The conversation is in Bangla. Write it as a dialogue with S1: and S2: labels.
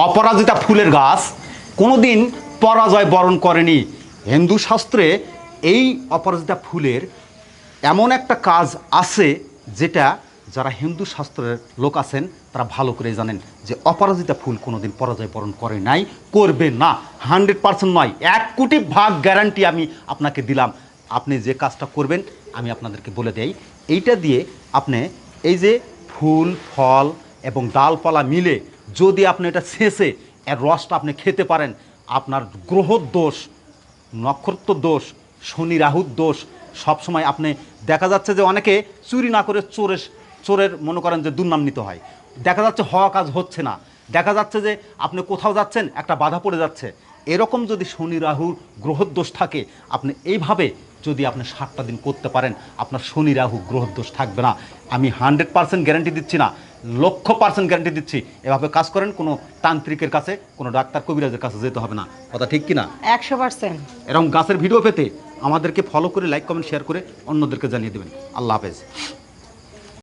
S1: অপরাজিতা ফুলের গাছ কোনোদিন পরাজয় বরণ করেনি। হিন্দু শাস্ত্রে এই অপরাজিতা ফুলের এমন একটা কাজ আছে যেটা যারা হিন্দু শাস্ত্রের লোক আছেন তারা ভালো করে জানেন যে অপরাজিতা ফুল কোনোদিন পরাজয় বরণ করে নাই, করবে না। 100% নয়, 1,000,000,000 গ্যারান্টি আমি আপনাকে দিলাম। আপনি যে কাজটা করবেন আমি আপনাদেরকে বলে দেই। এইটা দিয়ে আপনি এই যে ফুল ফল এবং ডালপালা মিলে যদি আপনি এটা ছেঁচে এর রসটা আপনি খেতে পারেন, আপনার গ্রহ দোষ, নক্ষত্র দোষ, শনি রাহুর দোষ সবসময় আপনি দেখা যাচ্ছে যে অনেকে চুরি না করে চোরের মনে করেন যে দুর্নাম নিতে হয়। দেখা যাচ্ছে হওয়া কাজ হচ্ছে না, দেখা যাচ্ছে যে আপনি কোথাও যাচ্ছেন একটা বাধা পড়ে যাচ্ছে। এরকম যদি শনি রাহুর গ্রহদোষ থাকে, আপনি এইভাবে যদি আপনি 7টা দিন করতে পারেন, আপনার শনি রাহু গ্রহদোষ থাকবে না। আমি 100% গ্যারান্টি দিচ্ছি না, 1,00,000% গ্যারান্টি দিচ্ছি। এভাবে কাজ করেন, কোনো তান্ত্রিকের কাছে, কোনো ডাক্তার কবিরাজের কাছে যেতে হবে না। কথা ঠিক কি না?
S2: 100%।
S1: এরকম গাছের ভিডিও পেতে আমাদেরকে ফলো করে, লাইক কমেন্ট শেয়ার করে অন্যদেরকে জানিয়ে দেবেন। আল্লাহ হাফেজ।